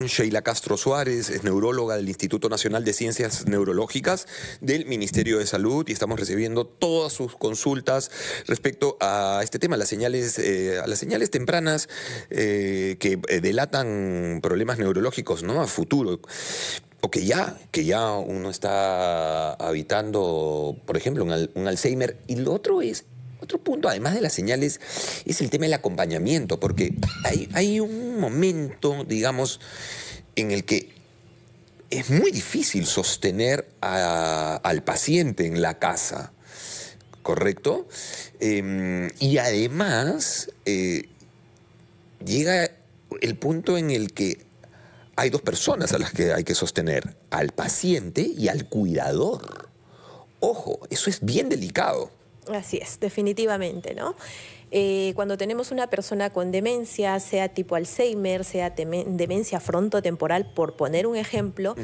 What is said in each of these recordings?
Sheila Castro Suárez, es neuróloga del Instituto Nacional de Ciencias Neurológicas del Ministerio de Salud, y estamos recibiendo todas sus consultas respecto a este tema, a las señales tempranas que delatan problemas neurológicos, ¿no?, a futuro. O que ya uno está habitando, por ejemplo, un Alzheimer. Y lo otro otro punto, además de las señales, es el tema del acompañamiento, porque hay un momento, digamos, en el que es muy difícil sostener al paciente en la casa, ¿correcto? Y además llega el punto en el que hay dos personas a las que hay que sostener, al paciente y al cuidador. Ojo, eso es bien delicado. Así es, definitivamente, ¿no? Cuando tenemos una persona con demencia, sea tipo Alzheimer, sea demencia frontotemporal, por poner un ejemplo,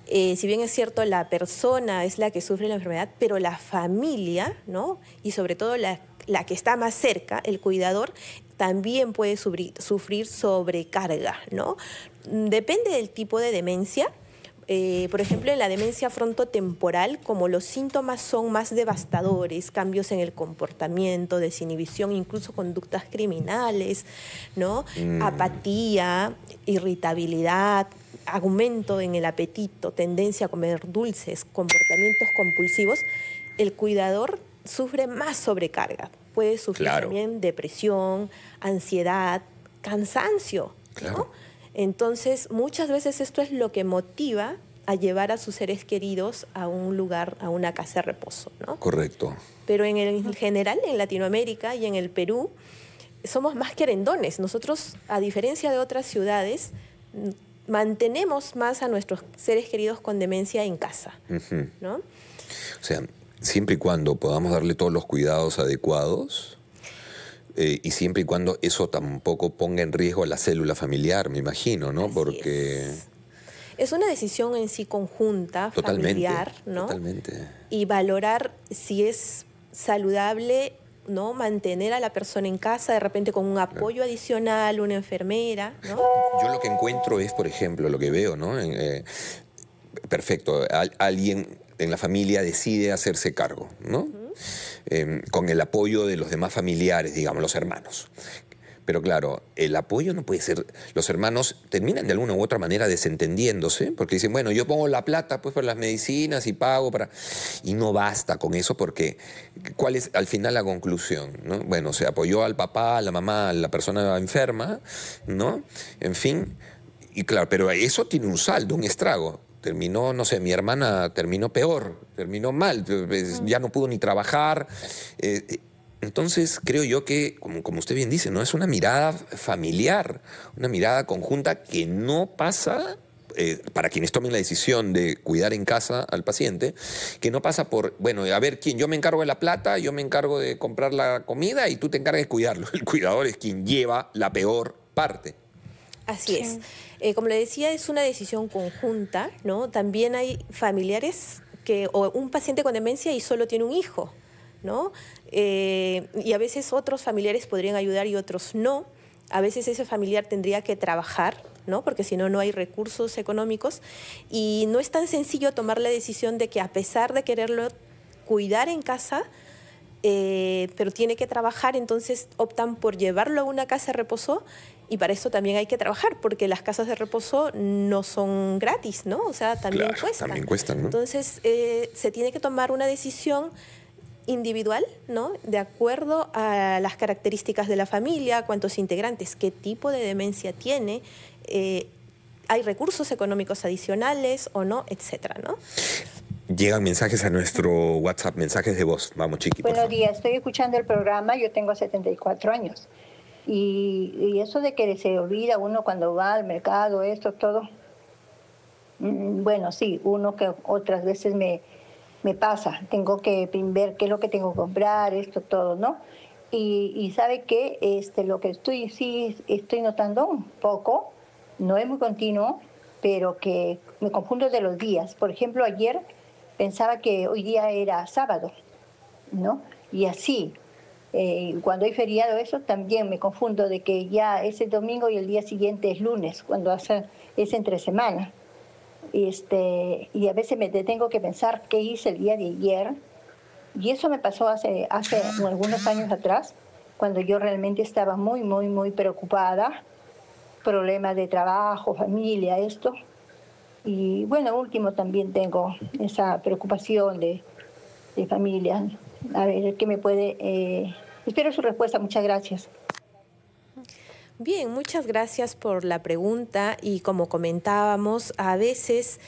si bien es cierto, la persona es la que sufre la enfermedad, pero la familia, ¿no?, y sobre todo la que está más cerca, el cuidador, también puede sufrir sobrecarga, ¿no? Depende del tipo de demencia. Por ejemplo, en la demencia frontotemporal, como los síntomas son más devastadores, cambios en el comportamiento, desinhibición, incluso conductas criminales, ¿no? Apatía, irritabilidad, aumento en el apetito, tendencia a comer dulces, comportamientos compulsivos, el cuidador sufre más sobrecarga. Puede sufrir también depresión, ansiedad, cansancio, ¿no? Entonces, muchas veces esto es lo que motiva a llevar a sus seres queridos a un lugar, a una casa de reposo, ¿no? Correcto. Pero en general, en Latinoamérica y en el Perú, somos más querendones. Nosotros, a diferencia de otras ciudades, mantenemos más a nuestros seres queridos con demencia en casa, ¿no? O sea, siempre y cuando podamos darle todos los cuidados adecuados, y siempre y cuando eso tampoco ponga en riesgo a la célula familiar, me imagino, ¿no? Porque es una decisión en sí conjunta, familiar, ¿no? Totalmente. Y valorar si es saludable, ¿no?, mantener a la persona en casa, de repente con un apoyo adicional, una enfermera, ¿no? Yo lo que encuentro es, por ejemplo, lo que veo, ¿no? Perfecto, alguien en la familia decide hacerse cargo, ¿no? Con el apoyo de los demás familiares, digamos, los hermanos. Pero claro, el apoyo no puede ser... Los hermanos terminan de alguna u otra manera desentendiéndose, porque dicen, bueno, yo pongo la plata pues para las medicinas y pago para... Y no basta con eso, porque ¿cuál es al final la conclusión, ¿no? Bueno, se apoyó al papá, a la mamá, a la persona enferma, ¿no? En fin, y claro, pero eso tiene un saldo, un estrago. Terminó, no sé, mi hermana terminó peor, terminó mal, ya no pudo ni trabajar. Entonces creo yo que, como usted bien dice, ¿no?, es una mirada familiar, una mirada conjunta que no pasa, para quienes tomen la decisión de cuidar en casa al paciente, que no pasa por, bueno, a ver, yo me encargo de la plata, yo me encargo de comprar la comida y tú te encargas de cuidarlo. El cuidador es quien lleva la peor parte. Así es. Como le decía, es una decisión conjunta, ¿no? También hay familiares o un paciente con demencia y solo tiene un hijo, ¿no? Y a veces otros familiares podrían ayudar y otros no. A veces ese familiar tendría que trabajar, ¿no?, porque si no, no hay recursos económicos. Y no es tan sencillo tomar la decisión de que, a pesar de quererlo cuidar en casa, pero tiene que trabajar, entonces optan por llevarlo a una casa de reposo, y para eso también hay que trabajar, porque las casas de reposo no son gratis, ¿no? O sea, también cuestan. También cuestan, ¿no? Entonces, se tiene que tomar una decisión individual, ¿no?, de acuerdo a las características de la familia, cuántos integrantes, qué tipo de demencia tiene, hay recursos económicos adicionales o no, etcétera, ¿no? Llegan mensajes a nuestro WhatsApp, mensajes de voz. Vamos, Chiqui, por favor. Buenos días, estoy escuchando el programa, yo tengo 74 años. Y eso de que se olvida uno cuando va al mercado, esto, todo. Bueno, sí, uno que otras veces me pasa. Tengo que ver qué es lo que tengo que comprar, esto, todo, ¿no? Y sabe que lo que estoy notando un poco, no es muy continuo, pero que me confundo de los días. Por ejemplo, ayer pensaba que hoy día era sábado, ¿no? Y así. Cuando hay feriado, eso también me confundo de que ya es el domingo y el día siguiente es lunes, cuando es entre semana. Y a veces me detengo que pensar qué hice el día de ayer. Y eso me pasó hace algunos años atrás, cuando yo realmente estaba muy, muy, muy preocupada. Problemas de trabajo, familia, esto. Y bueno, último también tengo esa preocupación de familia. A ver, ¿qué me puede...? Espero su respuesta. Muchas gracias. Bien, muchas gracias por la pregunta y como comentábamos, a veces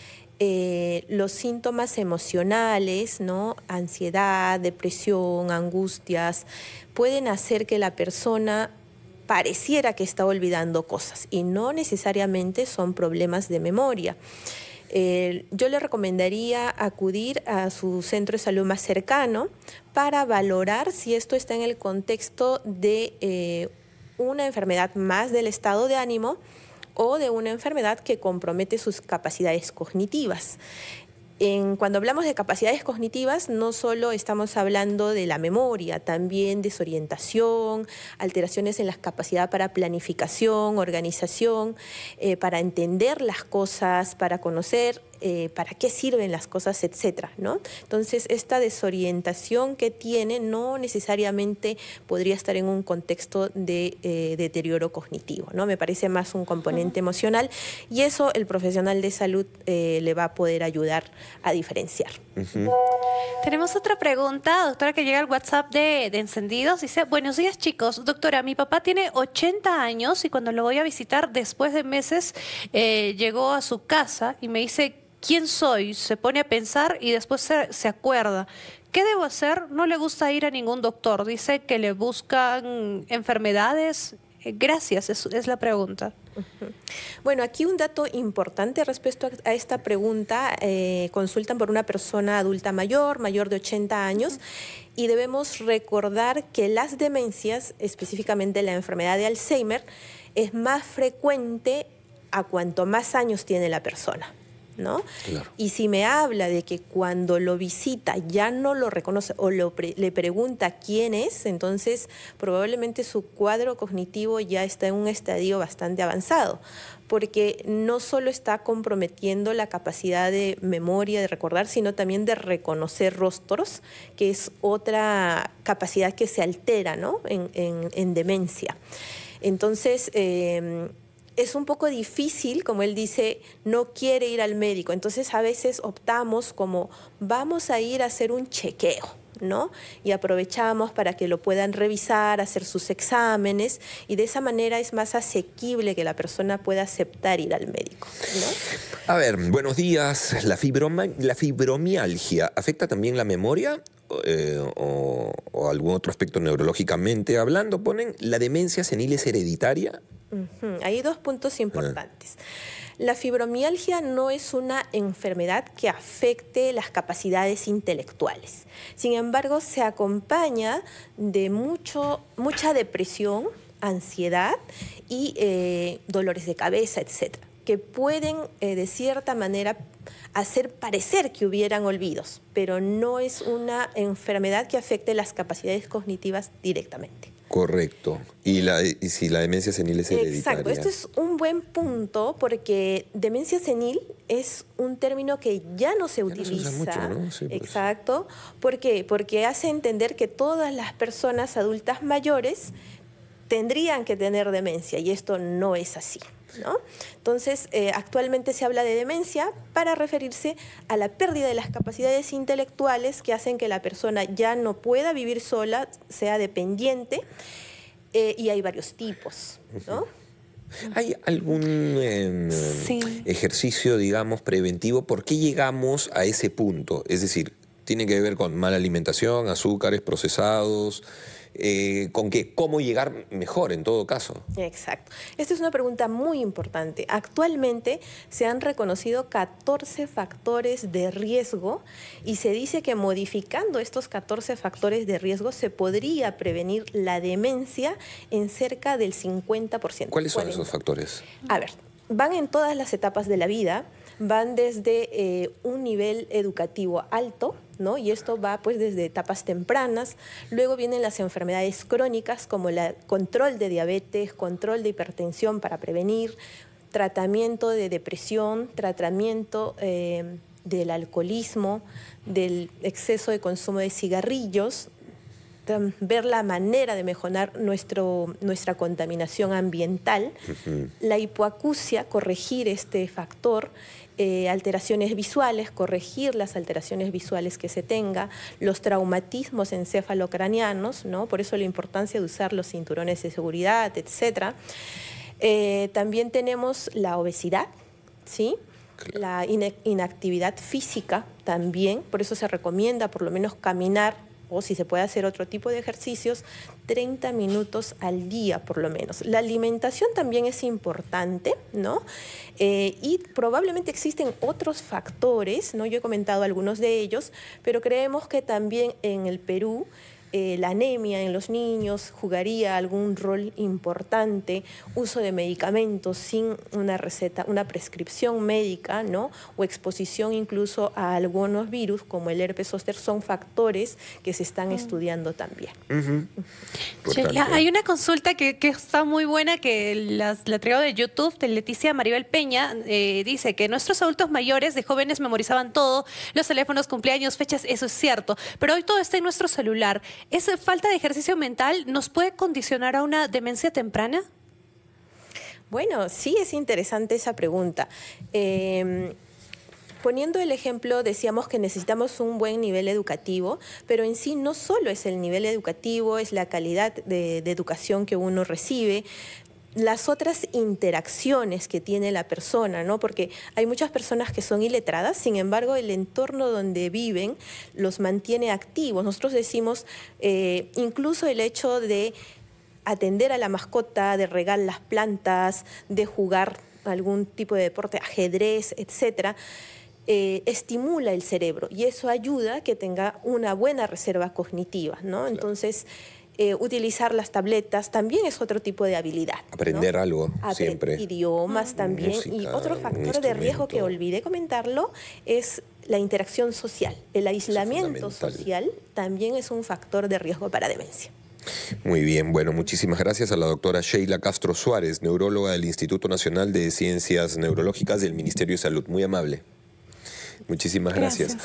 los síntomas emocionales, ¿no? Ansiedad, depresión, angustias, pueden hacer que la persona pareciera que está olvidando cosas y no necesariamente son problemas de memoria. Yo le recomendaría acudir a su centro de salud más cercano para valorar si esto está en el contexto de una enfermedad más del estado de ánimo o de una enfermedad que compromete sus capacidades cognitivas. Cuando hablamos de capacidades cognitivas, no solo estamos hablando de la memoria, también desorientación, alteraciones en la capacidad para planificación, organización, para entender las cosas, para conocer para qué sirven las cosas, etcétera, ¿no? Entonces, esta desorientación que tiene no necesariamente podría estar en un contexto de deterioro cognitivo, ¿no? Me parece más un componente emocional y eso el profesional de salud le va a poder ayudar a diferenciar. Tenemos otra pregunta, doctora, que llega al WhatsApp de Encendidos. Dice, buenos días, chicos. Doctora, mi papá tiene 80 años y cuando lo voy a visitar después de meses, llegó a su casa y me dice, ¿quién soy? Se pone a pensar y después se acuerda. ¿Qué debo hacer? No le gusta ir a ningún doctor. Dice que le buscan enfermedades. Gracias, es la pregunta. Bueno, aquí un dato importante respecto a esta pregunta. Consultan por una persona adulta mayor de 80 años, y debemos recordar que las demencias, específicamente la enfermedad de Alzheimer, es más frecuente a cuanto más años tiene la persona, ¿no? Claro. Y si me habla de que cuando lo visita ya no lo reconoce o le pregunta quién es, entonces probablemente su cuadro cognitivo ya está en un estadio bastante avanzado, porque no solo está comprometiendo la capacidad de memoria, de recordar, sino también de reconocer rostros, que es otra capacidad que se altera, ¿no? en demencia. Entonces, es un poco difícil, como él dice, no quiere ir al médico. Entonces a veces optamos como vamos a ir a hacer un chequeo, ¿no? Y aprovechamos para que lo puedan revisar, hacer sus exámenes, y de esa manera es más asequible que la persona pueda aceptar ir al médico, ¿no? A ver, buenos días. ¿La fibromialgia afecta también la memoria? O algún otro aspecto neurológicamente hablando? Ponen, ¿la demencia senil es hereditaria? Hay dos puntos importantes. La fibromialgia no es una enfermedad que afecte las capacidades intelectuales. Sin embargo, se acompaña de mucha depresión, ansiedad y dolores de cabeza, etcétera, que pueden de cierta manera hacer parecer que hubieran olvidos, pero no es una enfermedad que afecte las capacidades cognitivas directamente. Correcto. ¿Y si la demencia senil es hereditaria? Exacto. Esto es un buen punto porque demencia senil es un término que ya no se utiliza. No se usa mucho, ¿no? Sí, pues. Exacto. ¿Por qué? Porque hace entender que todas las personas adultas mayores tendrían que tener demencia y esto no es así, ¿no? Entonces, actualmente se habla de demencia para referirse a la pérdida de las capacidades intelectuales que hacen que la persona ya no pueda vivir sola, sea dependiente, y hay varios tipos, ¿no? ¿Hay algún ejercicio, digamos, preventivo? ¿Por qué llegamos a ese punto? Es decir, ¿tiene que ver con mala alimentación, azúcares, procesados? ¿Con qué? ¿Cómo llegar mejor en todo caso? Exacto. Esta es una pregunta muy importante. Actualmente se han reconocido 14 factores de riesgo y se dice que modificando estos 14 factores de riesgo se podría prevenir la demencia en cerca del 50%. ¿Cuáles son esos factores? A ver, van en todas las etapas de la vida. Van desde un nivel educativo alto, ¿no? Y esto va pues desde etapas tempranas. Luego vienen las enfermedades crónicas como el control de diabetes, control de hipertensión para prevenir, tratamiento de depresión, tratamiento del alcoholismo, del exceso de consumo de cigarrillos, ver la manera de mejorar nuestra contaminación ambiental, la hipoacusia, corregir este factor, alteraciones visuales, corregir las alteraciones visuales que se tenga, los traumatismos encefalocranianos, ¿no? Por eso la importancia de usar los cinturones de seguridad, etc. También tenemos la obesidad, ¿sí? Claro. La inactividad física también, por eso se recomienda por lo menos caminar, o si se puede hacer otro tipo de ejercicios, 30 minutos al día por lo menos. La alimentación también es importante, ¿no? Y probablemente existen otros factores, ¿no? Yo he comentado algunos de ellos, pero creemos que también en el Perú la anemia en los niños jugaría algún rol importante, uso de medicamentos sin una receta, una prescripción médica, ¿no? O exposición incluso a algunos virus como el herpes zóster, son factores que se están estudiando también. Sheila, hay una consulta que está muy buena que la traigo de YouTube, de Leticia Maribel Peña, dice que nuestros adultos mayores de jóvenes memorizaban todo, los teléfonos, cumpleaños, fechas, eso es cierto, pero hoy todo está en nuestro celular. ¿Esa falta de ejercicio mental nos puede condicionar a una demencia temprana? Bueno, sí es interesante esa pregunta. Poniendo el ejemplo, decíamos que necesitamos un buen nivel educativo, pero en sí no solo es el nivel educativo, es la calidad de educación que uno recibe, las otras interacciones que tiene la persona, ¿no? Porque hay muchas personas que son iletradas, sin embargo, el entorno donde viven los mantiene activos. Nosotros decimos, incluso el hecho de atender a la mascota, de regar las plantas, de jugar algún tipo de deporte, ajedrez, etcétera, estimula el cerebro y eso ayuda a que tenga una buena reserva cognitiva, ¿no? Claro. Entonces, utilizar las tabletas también es otro tipo de habilidad. Aprender, ¿no? Algo, siempre. Idiomas también. Música, y otro factor de riesgo que olvidé comentarlo es la interacción social. El aislamiento social también es un factor de riesgo para demencia. Muy bien, bueno, muchísimas gracias a la doctora Sheila Castro Suárez, neuróloga del Instituto Nacional de Ciencias Neurológicas del Ministerio de Salud. Muy amable. Muchísimas gracias.